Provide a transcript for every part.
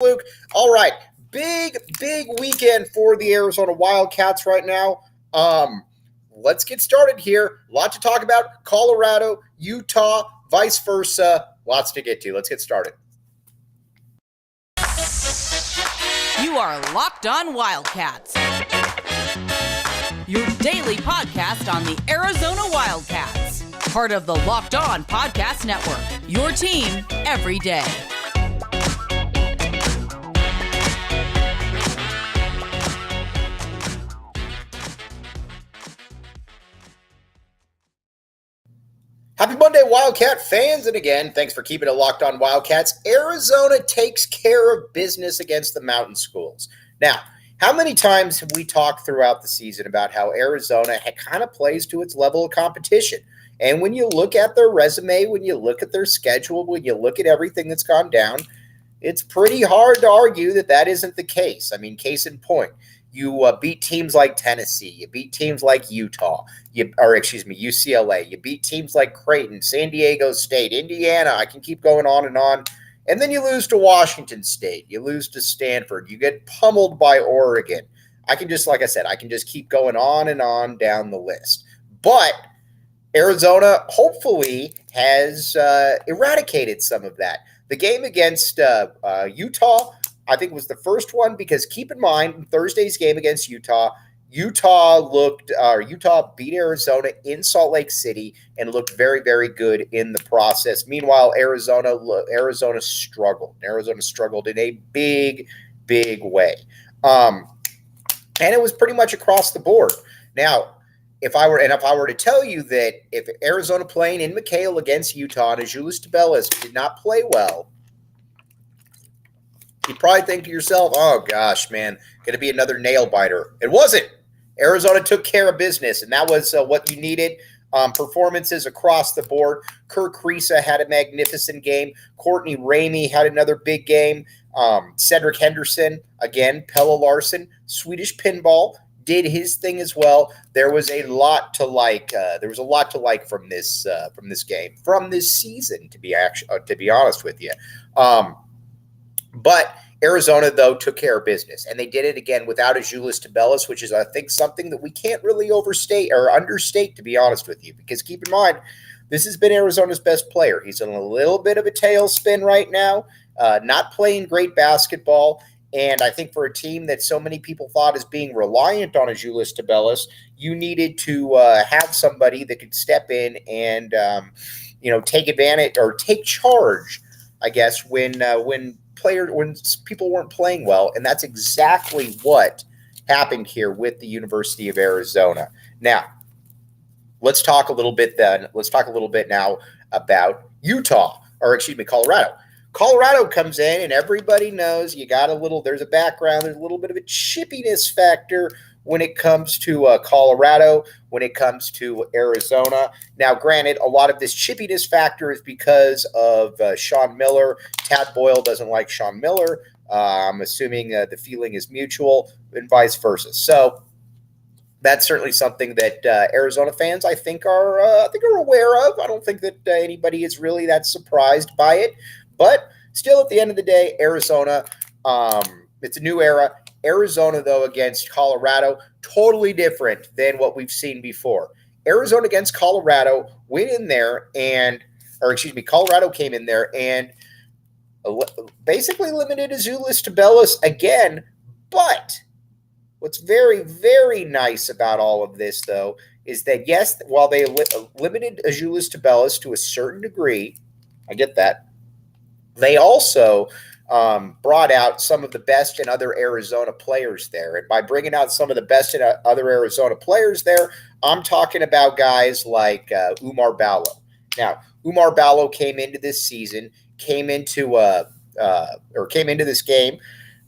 Luke. All right, big weekend for the Arizona Wildcats right now. Let's get started here. A lot to talk about. Colorado, Utah, vice versa. Lots to get to. Let's get started. You are Locked On Wildcats, your daily podcast on the Arizona Wildcats, part of the Locked On Podcast Network, your team every day. Happy Monday, Wildcat fans. And again, thanks for keeping it locked on Wildcats. Arizona takes care of business against the Mountain Schools. Now, how many times have we talked throughout the season about how Arizona kind of plays to its level of competition? And when you look at their resume, when you look at their schedule, when you look at everything that's gone down, it's pretty hard to argue that that isn't the case. I mean, case in point. You beat teams like Tennessee. You beat teams like Utah. UCLA. You beat teams like Creighton, San Diego State, Indiana. I can keep going on and on. And then you lose to Washington State. You lose to Stanford. You get pummeled by Oregon. I can just keep going on and on down the list. But Arizona hopefully has eradicated some of that. The game against Utah, I think, was the first one, because keep in mind, in Thursday's game against Utah beat Arizona in Salt Lake City and looked very, very good in the process. Meanwhile, Arizona struggled. Arizona struggled in a big way. And it was pretty much across the board. Now, if I were to tell you that if Arizona playing in McHale against Utah and Azuolas Tubelis did not play well, you'd probably think to yourself, oh, gosh, man, going to be another nail biter. It wasn't. Arizona took care of business, and that was what you needed. Performances across the board. Kirk Kriisa had a magnificent game. Courtney Ramey had another big game. Cedric Henderson, again, Pelle Larsson, Swedish pinball, did his thing as well. There was a lot to like. From this game, from this season, to be honest with you. But Arizona, though, took care of business, and they did it again without Azuolas Tubelis, which is, I think, something that we can't really overstate or understate, to be honest with you, because keep in mind, this has been Arizona's best player. He's in a little bit of a tailspin right now, not playing great basketball, and I think for a team that so many people thought as being reliant on Azuolas Tubelis, you needed to have somebody that could step in and take advantage or take charge, I guess, when people weren't playing well, and that's exactly what happened here with the University of Arizona. Now, let's talk a little bit now about Colorado. Colorado comes in, and everybody knows there's a background, there's a little bit of a chippiness factor when it comes to Colorado, when it comes to Arizona. Now, granted, a lot of this chippiness factor is because of Sean Miller. Tad Boyle doesn't like Sean Miller. I'm assuming the feeling is mutual, and vice versa. So that's certainly something that Arizona fans, I think, are aware of. I don't think that anybody is really that surprised by it. But still, at the end of the day, Arizona, it's a new era. Arizona, though, against Colorado, totally different than what we've seen before. Arizona against Colorado Colorado came in there and basically limited Azuolas Tubelis again. But what's very, very nice about all of this, though, is that, yes, while they limited Azuolas Tubelis to a certain degree, I get that, they also brought out some of the best in other Arizona players there. And by bringing out some of the best in other Arizona players there, I'm talking about guys like Ouma Ballo. Now, Ouma Ballo came into this game,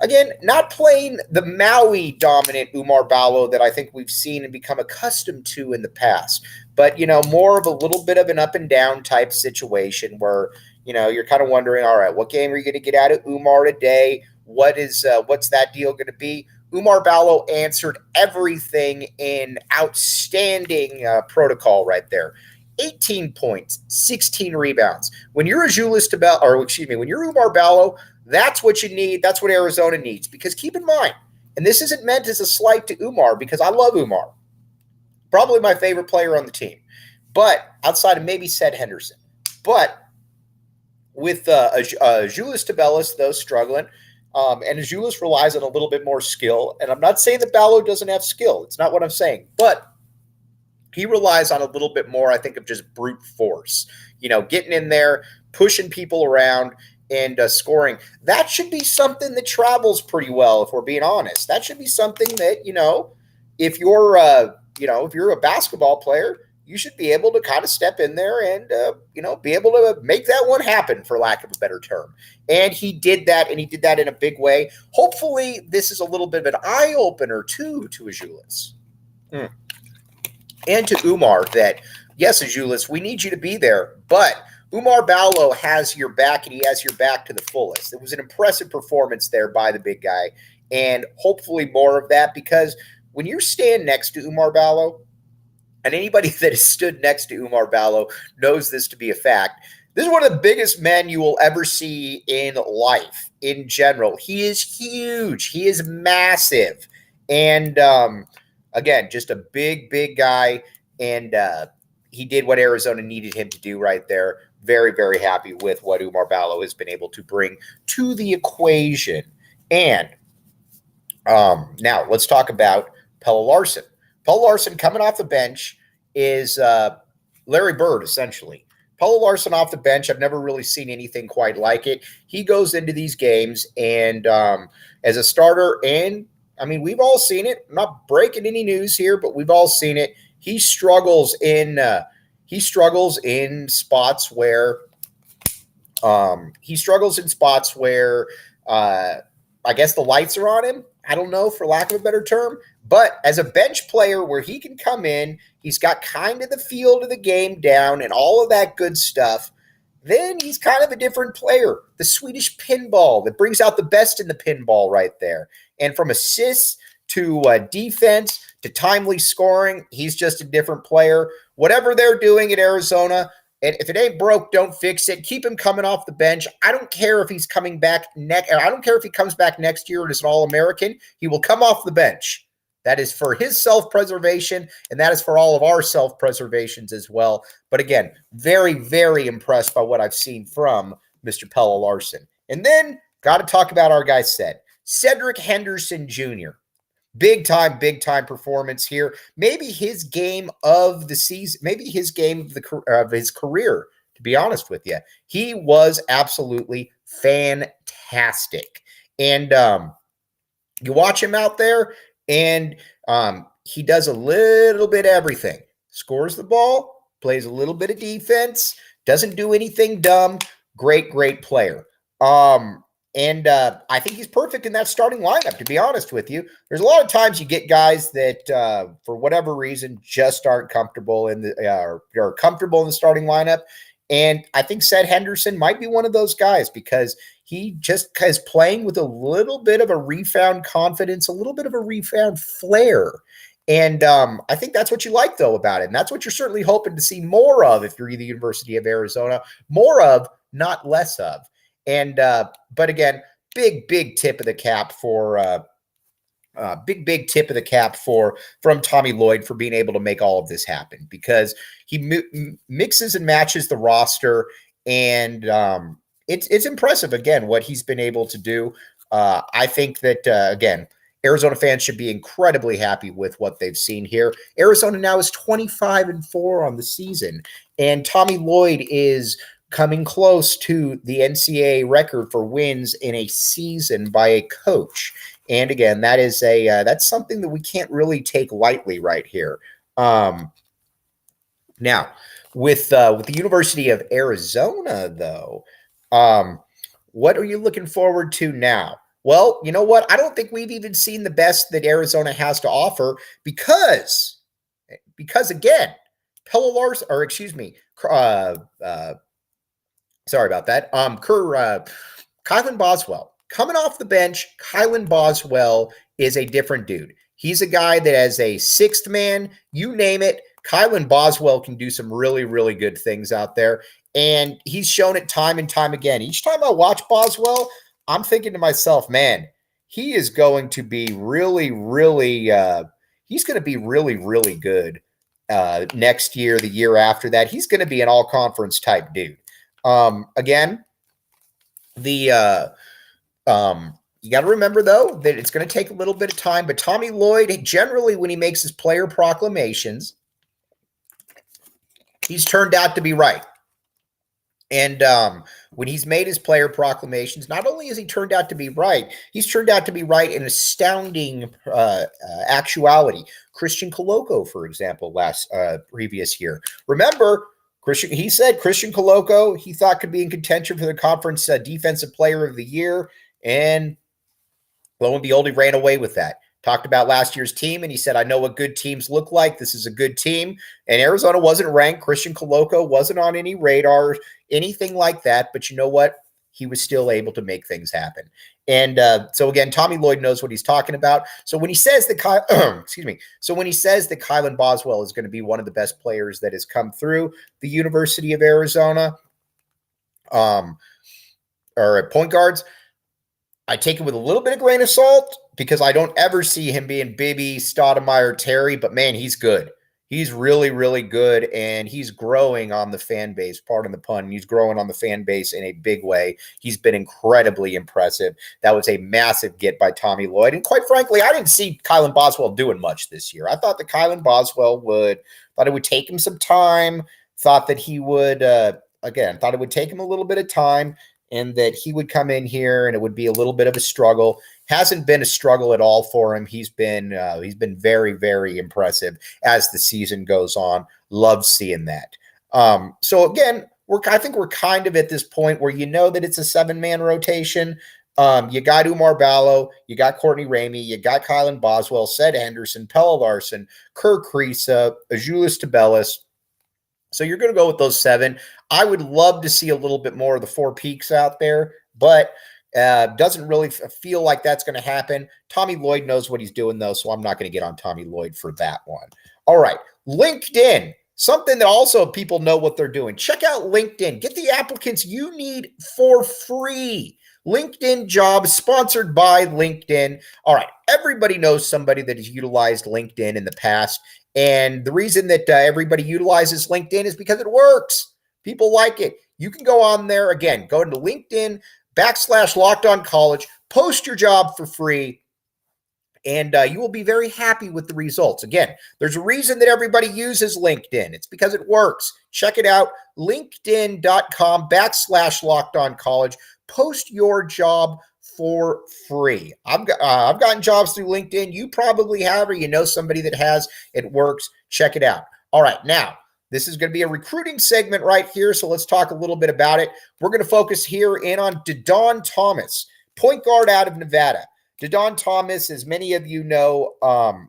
again, not playing the Maui dominant Ouma Ballo that I think we've seen and become accustomed to in the past, but, more of a little bit of an up and down type situation where, you're kind of wondering, all right, what game are you going to get out of Ouma today? What's that deal going to be? Ouma Ballo answered everything in outstanding protocol right there. 18 points, 16 rebounds. When you're Azuolas Tubelis, when you're Ouma Ballo, That's what you need. That's what Arizona needs. Because keep in mind, and this isn't meant as a slight to Ouma, because I love Ouma. Probably my favorite player on the team. But outside of maybe said Henderson. But with Azuolas Tubelis, though, struggling, and Azuolas relies on a little bit more skill. And I'm not saying that Ballo doesn't have skill. It's not what I'm saying. But he relies on a little bit more, I think, of just brute force. Getting in there, pushing people around, and scoring. That should be something that travels pretty well, if we're being honest. That should be something that, if you're a basketball player, you should be able to kind of step in there and, be able to make that one happen, for lack of a better term. And he did that, and he did that in a big way. Hopefully, this is a little bit of an eye-opener, too, to Azuolas. And to Ouma, that, yes, Azuolas, we need you to be there, but Ballo has your back, and he has your back to the fullest. It was an impressive performance there by the big guy, and hopefully more of that, because when you stand next to Ballo, and anybody that has stood next to Ballo knows this to be a fact, this is one of the biggest men you will ever see in life in general. He is huge. He is massive. And, again, just a big, big guy, and he did what Arizona needed him to do right there. Very, very happy with what Ballo has been able to bring to the equation. And now let's talk about Pelle Larsson. Pelle Larsson coming off the bench is Larry Bird, essentially. Pelle Larsson off the bench, I've never really seen anything quite like it. He goes into these games and as a starter, and I mean, we've all seen it. I'm not breaking any news here, but we've all seen it. He struggles in spots where I guess the lights are on him. I don't know, for lack of a better term. But as a bench player where he can come in, he's got kind of the feel of the game down and all of that good stuff, then he's kind of a different player. The Swedish pinball that brings out the best in the pinball right there. And from assists to defense to timely scoring, he's just a different player. Whatever they're doing at Arizona, and if it ain't broke, don't fix it. Keep him coming off the bench. I don't care if he's coming back I don't care if he comes back next year and is an All-American. He will come off the bench. That is for his self-preservation, and that is for all of our self-preservations as well. But again, very, very impressed by what I've seen from Mr. Pelle Larsson. And then, got to talk about our guy Cedric Henderson Jr. Big time performance here. Maybe his game of the season, maybe his game of his career, to be honest with you. He was absolutely fantastic. And you watch him out there, and he does a little bit of everything. Scores the ball, plays a little bit of defense, doesn't do anything dumb. Great player. And I think he's perfect in that starting lineup, to be honest with you. There's a lot of times you get guys that, for whatever reason, just aren't comfortable in are comfortable in the starting lineup. And I think Henderson might be one of those guys, because he just is playing with a little bit of a refound confidence, a little bit of a refound flair. And I think that's what you like, though, about it. And that's what you're certainly hoping to see more of if you're the University of Arizona. More of, not less of. And but again, big tip of the cap for big tip of the cap from Tommy Lloyd for being able to make all of this happen, because he mixes and matches the roster, and it's impressive again what he's been able to do. I think that again, Arizona fans should be incredibly happy with what they've seen here. Arizona now is 25-4 on the season, and Tommy Lloyd is coming close to the NCAA record for wins in a season by a coach. And again, that is that's something that we can't really take lightly right here. Now, with the University of Arizona, though, what are you looking forward to now? Well, you know what? I don't think we've even seen the best that Arizona has to offer, because again, Pelle Larsson, or excuse me, sorry about that. Kylan Boswell coming off the bench. Kylan Boswell is a different dude. He's a guy that, as a sixth man, you name it, Kylan Boswell can do some really, really good things out there. And he's shown it time and time again. Each time I watch Boswell, I'm thinking to myself, man, he is going to be really, really, he's going to be really, really good next year, the year after that. He's going to be an all-conference type dude. Again, the you got to remember, though, that it's going to take a little bit of time. But Tommy Lloyd, generally, when he makes his player proclamations, he's turned out to be right. And when he's made his player proclamations, not only has he turned out to be right, he's turned out to be right in astounding actuality. Christian Coloco, for example, previous year. Remember, he said Christian Coloco, he thought could be in contention for the conference defensive player of the year. And lo and behold, he ran away with that. Talked about last year's team, and he said, I know what good teams look like. This is a good team. And Arizona wasn't ranked. Christian Coloco wasn't on any radar, anything like that. But you know what? He was still able to make things happen. And so, again, Tommy Lloyd knows what he's talking about. So when he says that Kylan Boswell is going to be one of the best players that has come through the University of Arizona, or at point guards, I take it with a little bit of grain of salt because I don't ever see him being Bibby, Stoudemire, Terry, but man, he's good. He's really, really good, and he's growing on the fan base, pardon the pun. He's growing on the fan base in a big way. He's been incredibly impressive. That was a massive get by Tommy Lloyd, and quite frankly, I didn't see Kylan Boswell doing much this year. I thought that Kylan Boswell thought it would take him some time, thought that he would, thought it would take him a little bit of time, and that he would come in here and it would be a little bit of a struggle. Hasn't been a struggle at all for him. He's been very, very impressive as the season goes on. Love seeing that. So again, I think we're kind of at this point where you know that it's a 7-man rotation. You got Ouma Ballo, you got Courtney Ramey, you got Kylan Boswell, Henderson, Pelle Larsson, Kerr Kriisa, Azuolas Tubelis. So you're going to go with those 7. I would love to see a little bit more of the 4 peaks out there, but doesn't really feel like that's going to happen. Tommy Lloyd knows what he's doing, though, so I'm not going to get on Tommy Lloyd for that one. All right, LinkedIn, something that also people know what they're doing. Check out LinkedIn. Get the applicants you need for free. LinkedIn Jobs, sponsored by LinkedIn. All right, everybody knows somebody that has utilized LinkedIn in the past. And the reason that everybody utilizes LinkedIn is because it works. People like it. You can go on there, again, go into LinkedIn /LockedOnCollege, post your job for free, and you will be very happy with the results. Again, there's a reason that everybody uses LinkedIn. It's because it works. Check it out, linkedin.com /LockedOnCollege. Post your job for free. I've gotten jobs through LinkedIn. You probably have, or you know somebody that has. It works. Check it out. All right, now this is going to be a recruiting segment right here, so let's talk a little bit about it. We're going to focus here in on Didon Thomas, point guard out of Nevada. Didon Thomas, as many of you know,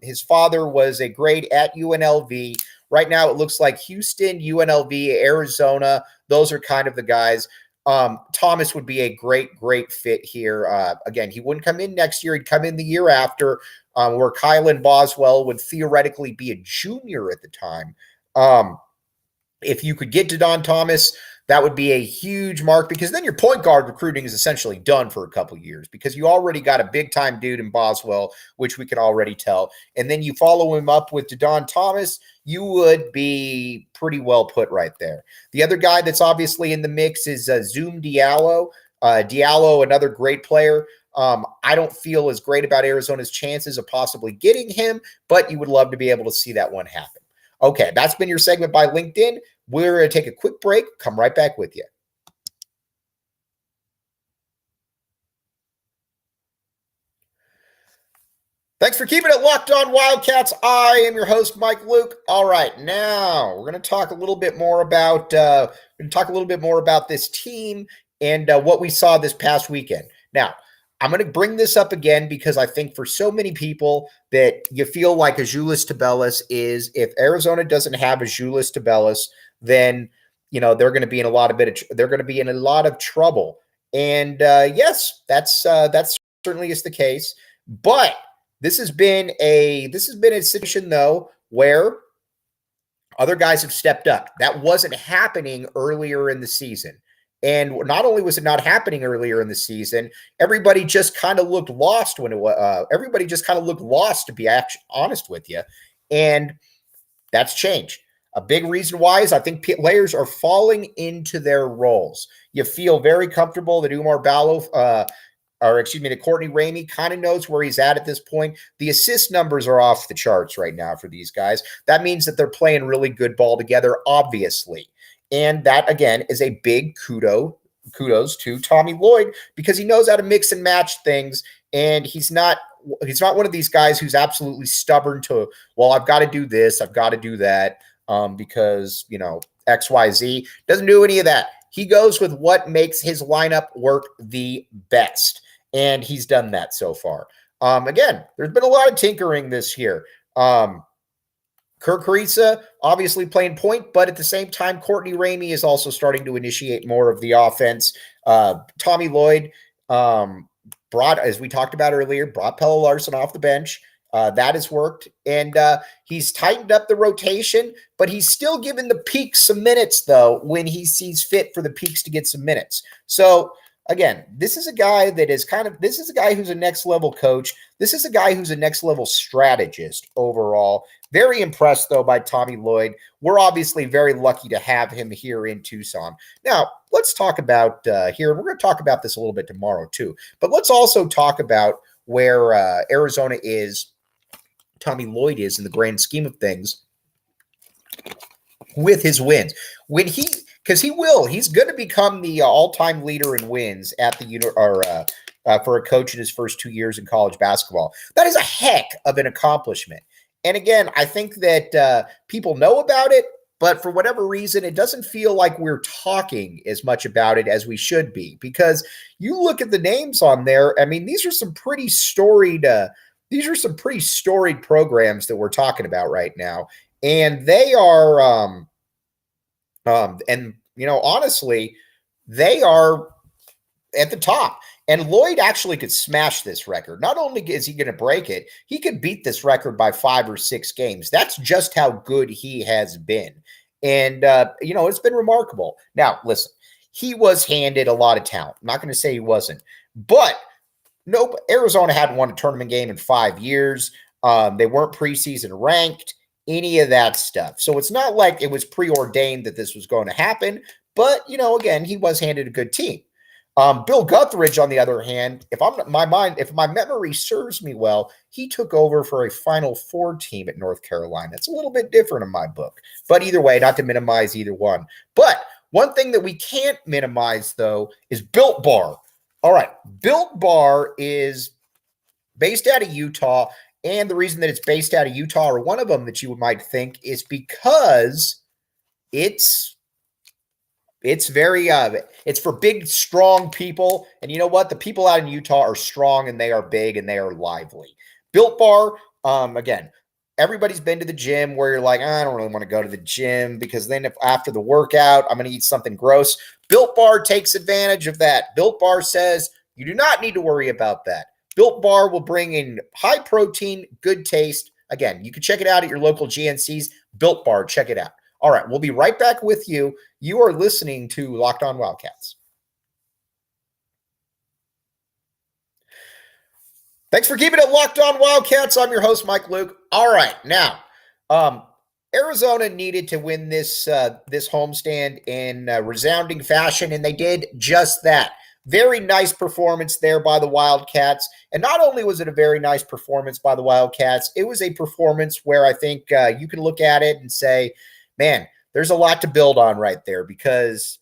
his father was a grade at UNLV. Right now, it looks like Houston, UNLV, Arizona. Those are kind of the guys. Thomas would be a great, great fit here. Again, he wouldn't come in next year. He'd come in the year after, where Kylan Boswell would theoretically be a junior at the time. If you could get Didon Thomas, that would be a huge mark, because then your point guard recruiting is essentially done for a couple years, because you already got a big-time dude in Boswell, which we can already tell. And then you follow him up with Didon Thomas, you would be pretty well put right there. The other guy that's obviously in the mix is Zoom Diallo. Diallo, another great player. I don't feel as great about Arizona's chances of possibly getting him, but you would love to be able to see that one happen. Okay, that's been your segment by LinkedIn. We're going to take a quick break. Come right back with you. Thanks for keeping it locked on Wildcats. I am your host, Mike Luke. All right, now we're going to talk a little bit more about this team and what we saw this past weekend. Now, I'm going to bring this up again because I think for so many people that you feel like Azuolas Tubelis is, if Arizona doesn't have Azuolas Tubelis, then they're going to be in a lot of trouble. And yes, that's certainly is the case. But this has been a situation though where other guys have stepped up. That wasn't happening earlier in the season. And not only was it not happening earlier in the season, everybody just kind of looked lost when it was. Everybody just kind of looked lost, to be honest with you, and that's changed. A big reason why is I think players are falling into their roles. You feel very comfortable that Ballo, that Courtney Ramey kind of knows where he's at this point. The assist numbers are off the charts right now for these guys. That means that they're playing really good ball together, obviously. And that, again, is a big kudos to Tommy Lloyd, because he knows how to mix and match things, and he's not one of these guys who's absolutely stubborn to, well, I've got to do this, I've got to do that, because, XYZ. Doesn't do any of that. He goes with what makes his lineup work the best, and he's done that so far. Again, there's been a lot of tinkering this year. Kirk Ariza obviously playing point, but at the same time, Courtney Ramey is also starting to initiate more of the offense. Tommy Lloyd brought, as we talked about earlier, brought Pelle Larsson off the bench. That has worked, and he's tightened up the rotation, but he's still giving the Peaks some minutes, though, when he sees fit for the Peaks to get some minutes. So, again, this is a guy who's a next-level coach. This is a guy who's a next-level strategist overall. Very impressed, though, by Tommy Lloyd. We're obviously very lucky to have him here in Tucson. Now, let's talk about here. We're going to talk about this a little bit tomorrow, too. But let's also talk about where Arizona is, Tommy Lloyd is in the grand scheme of things with his wins. Because he's going to become the all-time leader in wins at for a coach in his first 2 years in college basketball. That is a heck of an accomplishment. And again, I think that people know about it, but for whatever reason, it doesn't feel like we're talking as much about it as we should be. Because you look at the names on there, I mean, these are some pretty storied programs that we're talking about right now, and they are, honestly, they are at the top. And Lloyd actually could smash this record. Not only is he going to break it, he could beat this record by 5 or 6 games. That's just how good he has been. And, it's been remarkable. Now, listen, he was handed a lot of talent. I'm not going to say he wasn't. But no, Arizona hadn't won a tournament game in 5 years. They weren't preseason ranked, any of that stuff. So it's not like it was preordained that this was going to happen. But, again, he was handed a good team. Bill Guthridge, on the other hand, if my memory serves me well, he took over for a Final Four team at North Carolina. It's a little bit different in my book, but either way, not to minimize either one. But one thing that we can't minimize, though, is Built Bar. All right, Built Bar is based out of Utah, and the reason that it's based out of Utah, or one of them that you might think, is because it's very it's for big, strong people. And you know what? The people out in Utah are strong, and they are big, and they are lively. Built Bar, again, everybody's been to the gym where you're like, I don't really want to go to the gym because then after the workout, I'm going to eat something gross. Built Bar takes advantage of that. Built Bar says you do not need to worry about that. Built Bar will bring in high protein, good taste. Again, you can check it out at your local GNCs. Built Bar, check it out. All right, we'll be right back with you. You are listening to Locked On Wildcats. Thanks for keeping it Locked On Wildcats. I'm your host, Mike Luke. All right, now, Arizona needed to win this homestand in resounding fashion, and they did just that. Very nice performance there by the Wildcats. And not only was it a very nice performance by the Wildcats, it was a performance where I think you can look at it and say, man, there's a lot to build on right there, because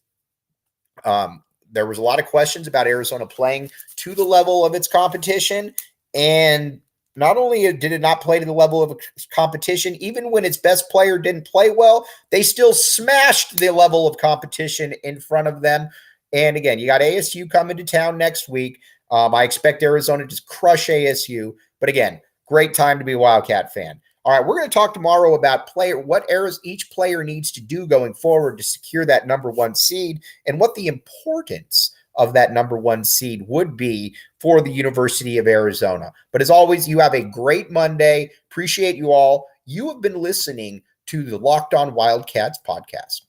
there was a lot of questions about Arizona playing to the level of its competition. And not only did it not play to the level of competition, even when its best player didn't play well, they still smashed the level of competition in front of them. And again, you got ASU coming to town next week. I expect Arizona to crush ASU. But again, great time to be a Wildcat fan. All right, we're going to talk tomorrow about what each player needs to do going forward to secure that number 1 seed, and what the importance of that number 1 seed would be for the University of Arizona. But as always, you have a great Monday. Appreciate you all. You have been listening to the Locked On Wildcats podcast.